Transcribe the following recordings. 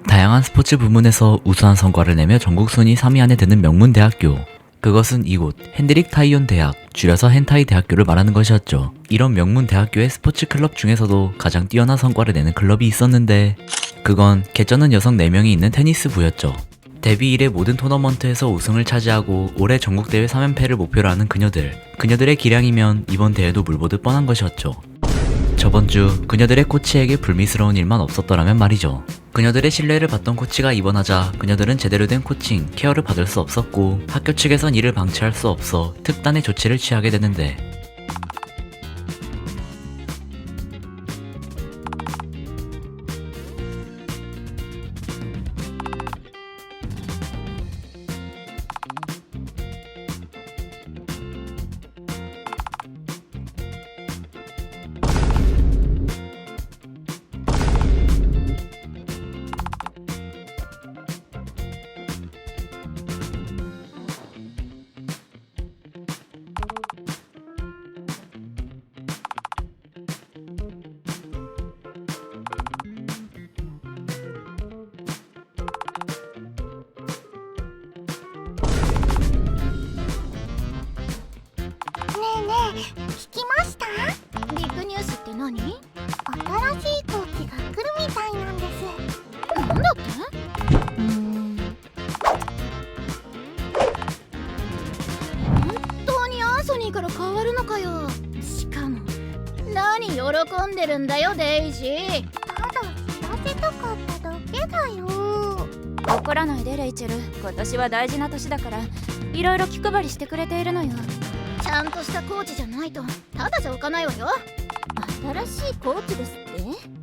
다양한 스포츠 부문에서 우수한 성과를 내며 전국 순위 3위 안에 드는 명문 대학교. 그것은 이곳 핸드릭 타이온 대학, 줄여서 헨타이 대학교를 말하는 것이었죠. 이런 명문 대학교의 스포츠 클럽 중에서도 가장 뛰어난 성과를 내는 클럽이 있었는데 그건 개쩌는 여성 4명이 있는 테니스 부였죠. 데뷔 이래 모든 토너먼트에서 우승을 차지하고 올해 전국대회 3연패를 목표로 하는 그녀들의 기량이면 이번 대회도 물보듯 뻔한 것이었죠. 저번 주 그녀들의 코치에게 불미스러운 일만 없었더라면 말이죠. 그녀들의 신뢰를 받던 코치가 입원하자 그녀들은 제대로 된 코칭, 케어를 받을 수 없었고 학교 측에선 이를 방치할 수 없어 특단의 조치를 취하게 되는데聞きました？ビッグニュースって何？新しいコーチが来るみたいなんです。なんだって？本当にアンソニーから変わるのかよ。しかも何喜んでるんだよデイジー。ただ知らせたかっただけだよ。怒らないでレイチェル、今年は大事な年だからいろいろ気配りしてくれているのよ。ちゃんとしたコーチじゃないとただじゃおかないわよ。新しいコーチですって？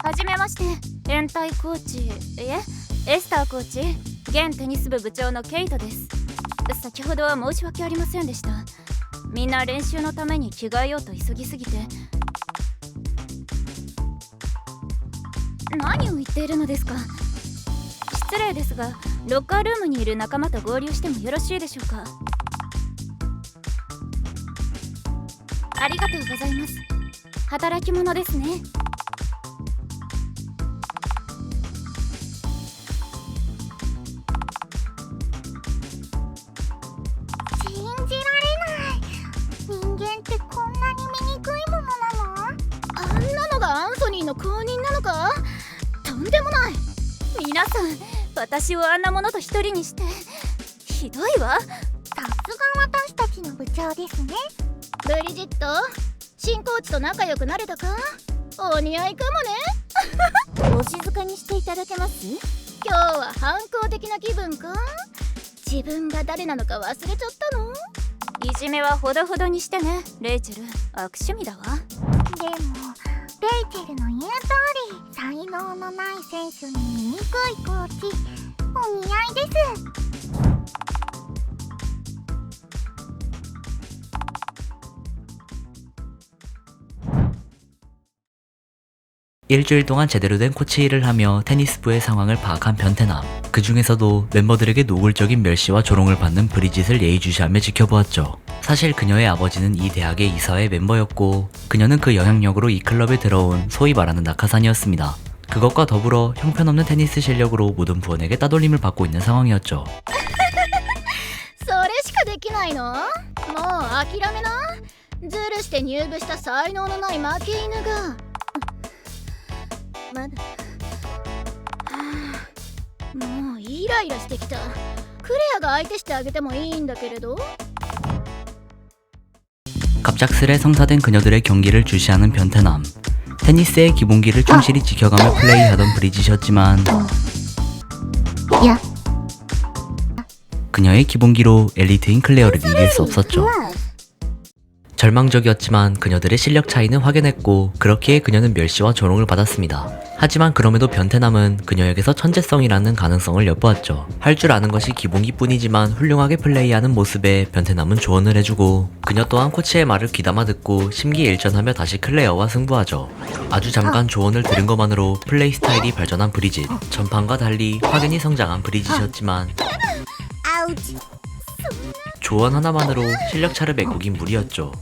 はじめまして、連帯コーチ、エスターコーチ、現テニス部部長のケイトです。先ほどは申し訳ありませんでした。みんな練習のために着替えようと急ぎすぎて。何を言っているのですか？失礼ですが、ロッカールームにいる仲間と合流してもよろしいでしょうか？ありがとうございます。働き者ですね。の公認なのか？とんでもない。皆さん、私をあんなものと一人にしてひどいわ。さすが私たちの部長ですね。ブリジット、新コーチと仲良くなれたか？お似合いかもね。お静かにしていただけます？今日は反抗的な気分か？自分が誰なのか忘れちゃったの？いじめはほどほどにしてね、レイチェル。悪趣味だわ。でもレイチェルの言う通り、才能のない選手に醜いコーチ、お似合いです。일주일 동안 제대로 된 코치 일을 하며 테니스부의 상황을 파악한 변태남. 그 중에서도 멤버들에게 노골적인 멸시와 조롱을 받는 브리짓을 예의주시하며 지켜보았죠. 사실 그녀의 아버지는 이 대학의 이사회 멤버였고 그녀는 그 영향력으로 이 클럽에 들어온 소위 말하는 낙하산이었습니다. 그것과 더불어 형편없는 테니스 실력으로 모든 부원에게 따돌림을 받고 있는 상황이었죠. それしかできないの？もう諦めな。ズルして入部した才能のない負け犬が。まだ。もうイライラしてきた。クレアが相手してあげてもいいんだけれど。 갑작스레 성사된 그녀들의 경기를 주시하는 변태남. 테니스의 기본기를 충실히 지켜가며 플레이하던 브리짓이었지만 그녀의 기본기로 엘리트인 클레어를 이길 수 없었죠. 절망적이었지만 그녀들의 실력 차이는 확연했고 그렇기에 그녀는 멸시와 조롱을 받았습니다. 하지만 그럼에도 변태남은 그녀에게서 천재성이라는 가능성을 엿보았죠. 할 줄 아는 것이 기본기 뿐이지만 훌륭하게 플레이하는 모습에 변태남은 조언을 해주고 그녀 또한 코치의 말을 귀담아 듣고 심기일전하며 다시 클레어와 승부하죠. 아주 잠깐 조언을 들은 것만으로 플레이 스타일이 발전한 브리짓. 전판과 달리 확연히 성장한 브리짓이었지만 아우치. 조언 하나만으로 실력차를 메꾸긴 무리였죠.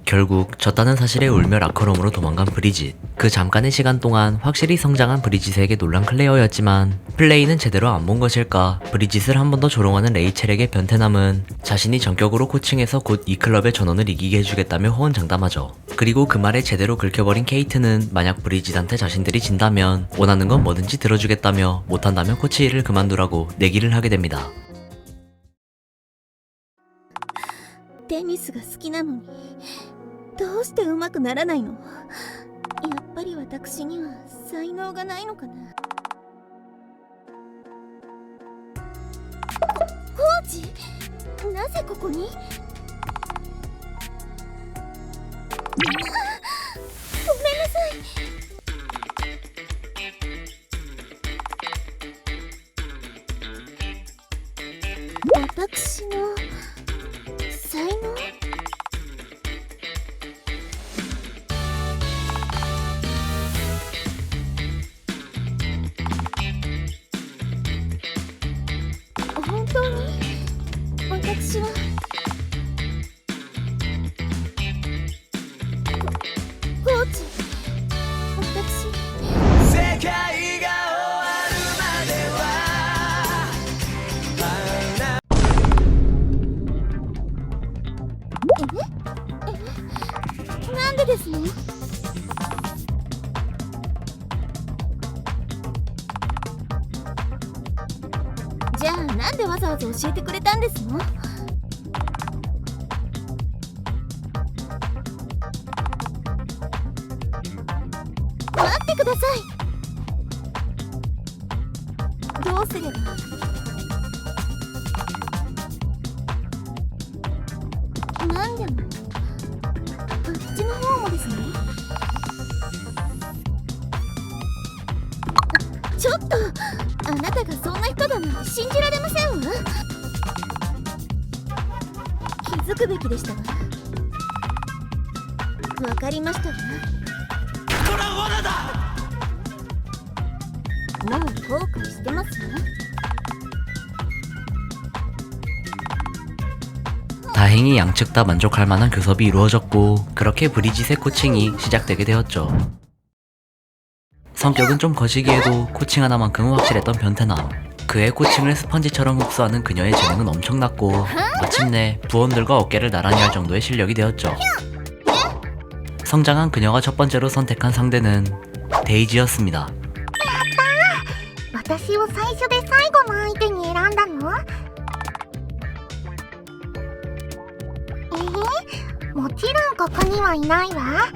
결국 졌다는 사실에 울며 라커룸으로 도망간 브리짓. 그 잠깐의 시간 동안 확실히 성장한 브리짓에게 놀란 클레어였지만 플레이는 제대로 안 본 것일까. 브리짓을 한 번 더 조롱하는 레이첼에게 변태남은 자신이 전격으로 코칭해서 곧 이 클럽의 전원을 이기게 해주겠다며 호언장담하죠. 그리고 그 말에 제대로 긁혀버린 케이트는 만약 브리짓한테 자신들이 진다면 원하는 건 뭐든지 들어주겠다며 못한다면 코치 일을 그만두라고 내기를 하게 됩니다. テニスが好きなのにどうして上手くならないの？やっぱり私には才能がないのかな。コーチ、なぜここに？ごめんなさい。私の才能？本当に私はコーチ、私世界が終わるまではなんでですの？じゃあなんでわざわざ教えてくれたんですの？待ってください。どうすれば？なんでもこっちの方もですね。ちょっとあなたがそんな人だなんて信じられませんわ。気づくべきでしたわ。わかりましたわ。これは罠だ。もう後悔してますわ。 다행히 양측 다 만족할 만한 교섭이 이루어졌고 그렇게 브리짓의 코칭이 시작되게 되었죠. 성격은 좀 거시기에도 코칭 하나만큼은 확실했던 변태남. 그의 코칭을 스펀지처럼 흡수하는 그녀의 재능은 엄청났고 마침내 부원들과 어깨를 나란히 할 정도의 실력이 되었죠. 성장한 그녀가 첫 번째로 선택한 상대는 데이지였습니다. 私を最初で最後の相手に選んだの？もちろんここにはいないわ。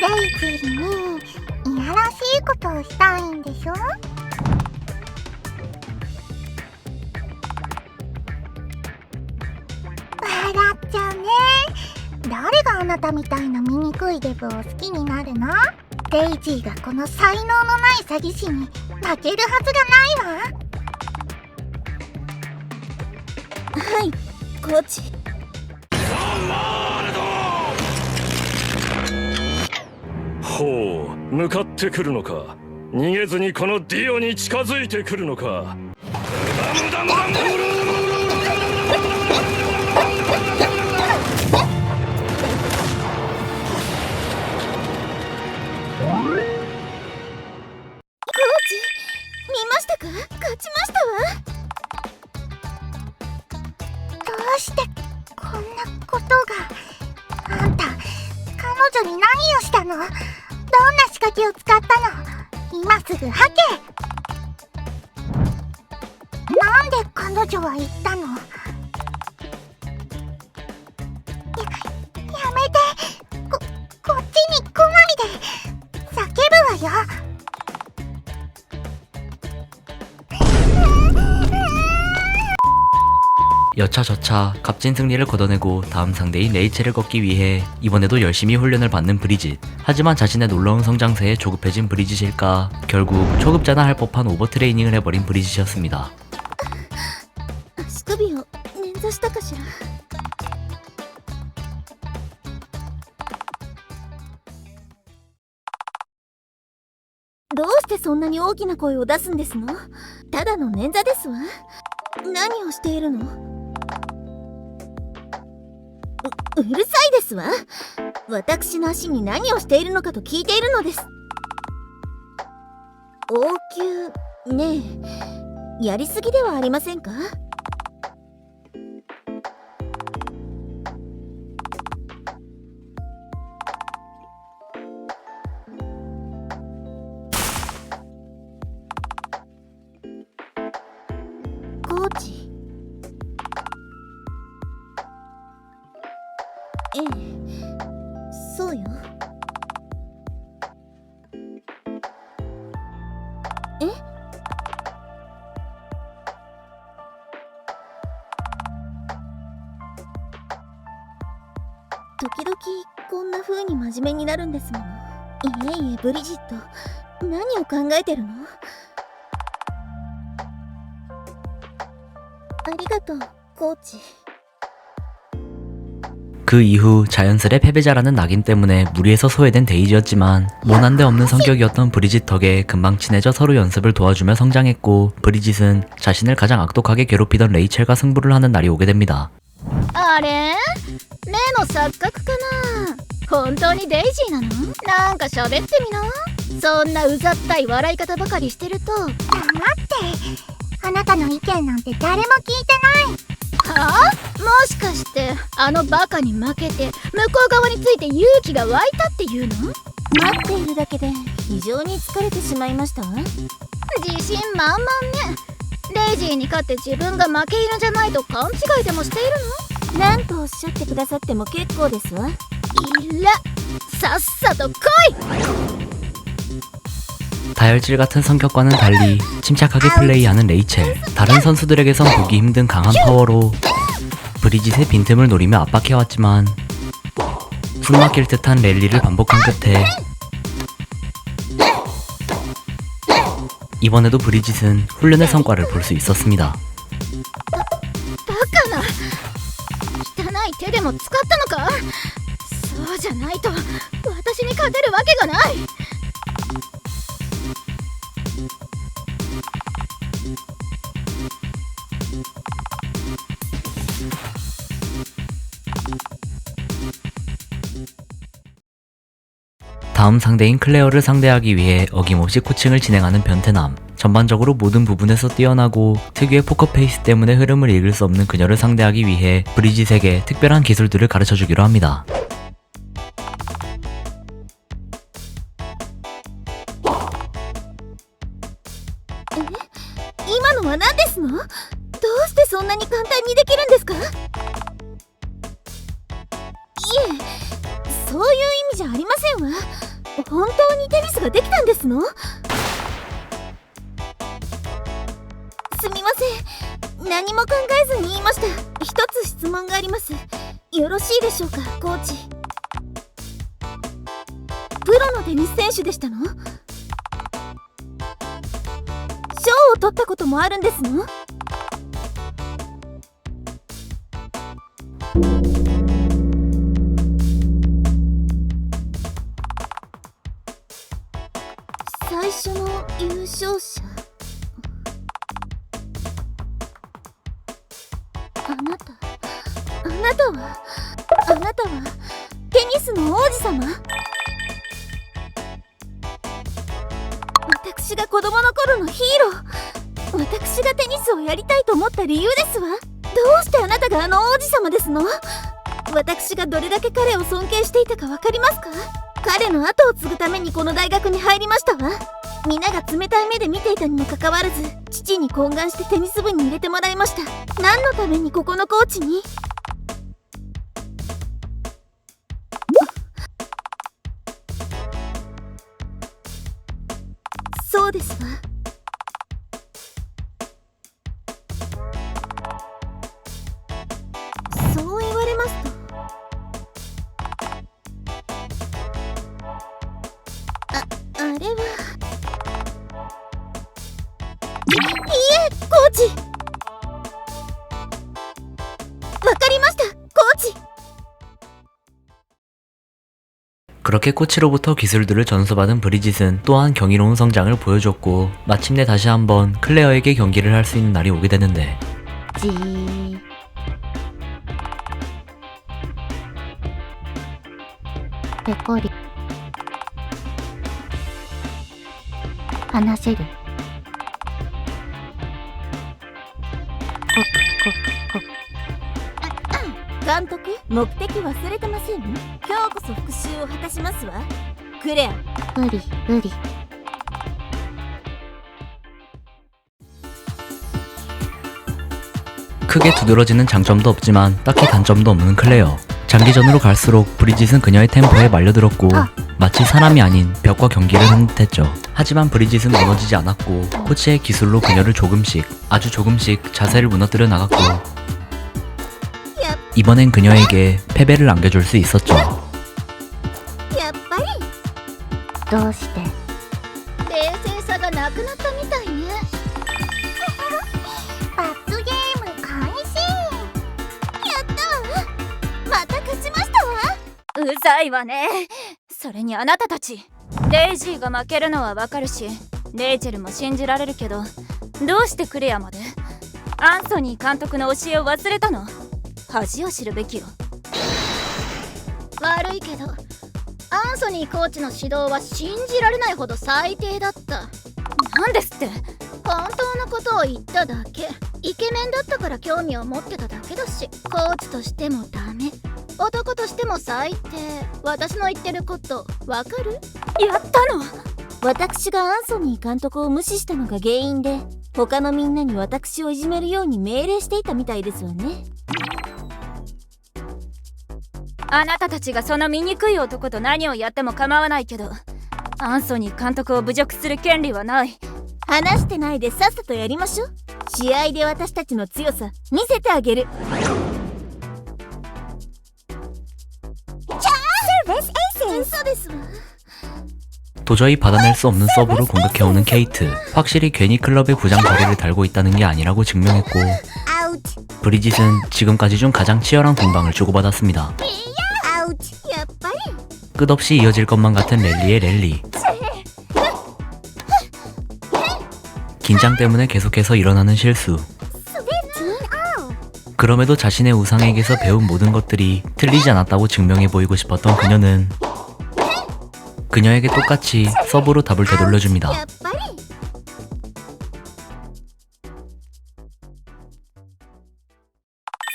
デイジーにいやらしいことをしたいんでしょ？笑っちゃうね。誰があなたみたいな醜いデブを好きになるの？デイジーがこの才能のない詐欺師に負けるはずがないわ。はい、コーチ。ほう、向かってくるのか。逃げずにこのディオに近づいてくるのか。見ましたか？勝ちましたわ。どうしてこんなことが？あんた、彼女に何をしたの？どんな仕掛けを使ったの？今すぐ吐け！なんで彼女は言ったの？やめて！こっちに来ないで！叫ぶわよ！ 여차저차 값진 승리를 거둬내고 다음 상대인 레이첼을 꺾기 위해 이번에도 열심히 훈련을 받는 브리짓. 하지만 자신의 놀라운 성장세에 조급해진 브리짓일까 결국 초급자나 할 법한 오버트레이닝을 해버린 브리짓이었습니다. 足首を捻挫したかしら。どうしてそんなに大きな声を出すんですの？ただの捻挫ですわ。何をしているの？うるさいですわ。私の足に何をしているのかと聞いているのです。応急ねえ、やりすぎではありませんか？コーチ。ええ、そうよ。え？時々こんな風に真面目になるんですもの。いえいえ、ブリジット、何を考えてるの？ありがとう、コーチ。 그 이후 자연스레 패배자라는 낙인 때문에 무리해서 소외된 데이지였지만 모난데 없는 성격이었던 브리짓 덕에 금방 친해져 서로 연습을 도와주며 성장했고 브리짓은 자신을 가장 악독하게 괴롭히던 레이첼과 승부를 하는 날이 오게 됩니다. あれ？目の錯覚かな？本当にデイジーなの？なんか喋ってみな。そんなうざったい笑い方ばかりしてると。黙って。あなたの意見なんて誰も聞いてない。はあ？もしかしてあのバカに負けて向こう側について勇気が湧いたっていうの？待っているだけで非常に疲れてしまいましたわ。自信満々ね。レイジーに勝って自分が負け犬じゃないと勘違いでもしているの？何とおっしゃってくださっても結構ですわ。いら、さっさと来い。 다혈질 같은 성격과는 달리 침착하게 플레이하는 레이첼. 다른 선수들에게선 보기 힘든 강한 파워로 브리짓의 빈틈을 노리며 압박해왔지만 숨막힐 듯한 랠리를 반복한 끝에 이번에도 브리짓은 훈련의 성과를 볼 수 있었습니다. バカな。汚い手でも使ったのか？そうじゃないと私に勝てるわけがない。 다음 상대인 클레어를 상대하기 위해 어김없이 코칭을 진행하는 변태남. 전반적으로 모든 부분에서 뛰어나고 특유의 포커페이스 때문에 흐름을 읽을 수 없는 그녀를 상대하기 위해 브리짓에게 특별한 기술들을 가르쳐주기로 합니다. 今のは何ですの？どうしてそんなに簡単にできるんですか？いえ、そういう意味じゃありませんわ。本当にテニスができたんですの？すみません、何も考えずに言いました。一つ質問があります。よろしいでしょうか、コーチ。プロのテニス選手でしたの？ 賞を取ったこともあるんですの？最初の優勝者。あなたはテニスの王子様？ 私が子供の頃のヒーロー。私がテニスをやりたいと思った理由ですわ。どうしてあなたがあの王子様ですの？私がどれだけ彼を尊敬していたかわかりますか？彼の後を継ぐためにこの大学に入りましたわ。皆が冷たい目で見ていたにもかかわらず、父に懇願してテニス部に入れてもらいました。何のためにここのコーチに？そうですわ。 그렇게 코치로부터 기술들을 전수받은 브리짓은 또한 경이로운 성장을 보여줬고 마침내 다시 한번 클레어에게 경기를 할 수 있는 날이 오게 되는데じーペコリ話せる監督、目的忘れてません？今日こそ復讐を果たしますわ。クレア。無理無理 크게 두드러지는 장점도 없지만 딱히 단점도 없는 클레어. 장기전으로 갈수록 브리짓은 그녀의 템포에 말려들었고 마치 사람이 아닌 벽과 경기를 하는 듯했죠. 하지만 브리짓은 무너지지 않았고 코치의 기술로 그녀를 조금씩 아주 조금씩 자세를 무너뜨려 나갔고 이번엔 그녀에게 패배를 안겨줄 수 있었죠. やっぱりどうして冷静さがなくなったみたいね罰ゲーム開始やったわ。また勝ちましたわ。うざいわね。それにあなたたち、レイジーが負けるのはわかるし、レイチェルも信じられるけど、どうしてクレアまでアンソニー監督の教えを忘れたの？恥を知るべきよ。悪いけどアンソニーコーチの指導は信じられないほど最低だった。なんですって。本当のことを言っただけ。イケメンだったから興味を持ってただけだし、コーチとしてもダメ、男としても最低。私の言ってることわかる？やったの？私がアンソニー監督を無視したのが原因で、他のみんなに私をいじめるように命令していたみたいですわね。あなたたちがその醜い男と何をやっても構わないけど、アンソニー監督を侮辱する権利はない。話してないでさっさとやりましょう。試合で私たちの強さ見せてあげる。嘘ですわ。 도저히 받아낼 수 없는 서브로 공격해오는 케이트. 확실히 괜히 클럽의 부장 자리를 달고 있다는 게 아니라고 증명했고 브리짓은 지금까지 중 가장 치열한 공방을 주고받았습니다. やっぱり 끝없이 이어질 것만 같은 랠리의 랠리. 긴장 때문에 계속해서 일어나는 실수. 그럼에도 자신의 우상에게서 배운 모든 것들이 틀리지 않았다고 증명해 보이고 싶었던 그녀는 그녀에게 똑같이 서브로 답을 되돌려줍니다. やっぱりつ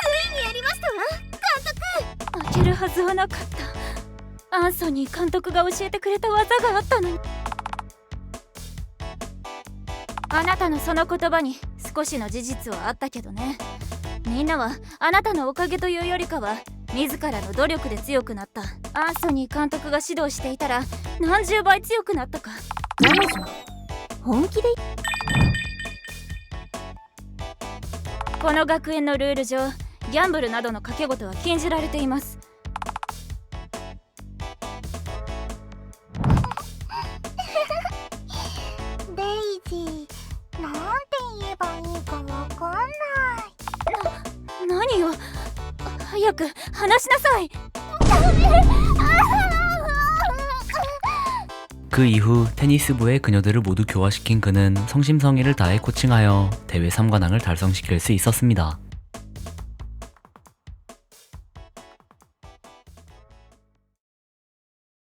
いにやりましたわ。負けるはずはなかった。アンソニー監督が教えてくれた技があったのに。あなたのその言葉に少しの事実はあったけどね。みんなはあなたのおかげというよりかは自らの努力で強くなった。アンソニー監督が指導していたら何十倍強くなったか。彼女本気でこの学園のルール上、ギャンブルなどの賭け事は禁じられています。デイジー、なんて言えばいいかわかんない。何よ、早く話しなさい。 그 이후 테니스부의 그녀들을 모두 교화시킨 그는 성심성의를 다해 코칭하여 대회 3관왕을 달성시킬 수 있었습니다.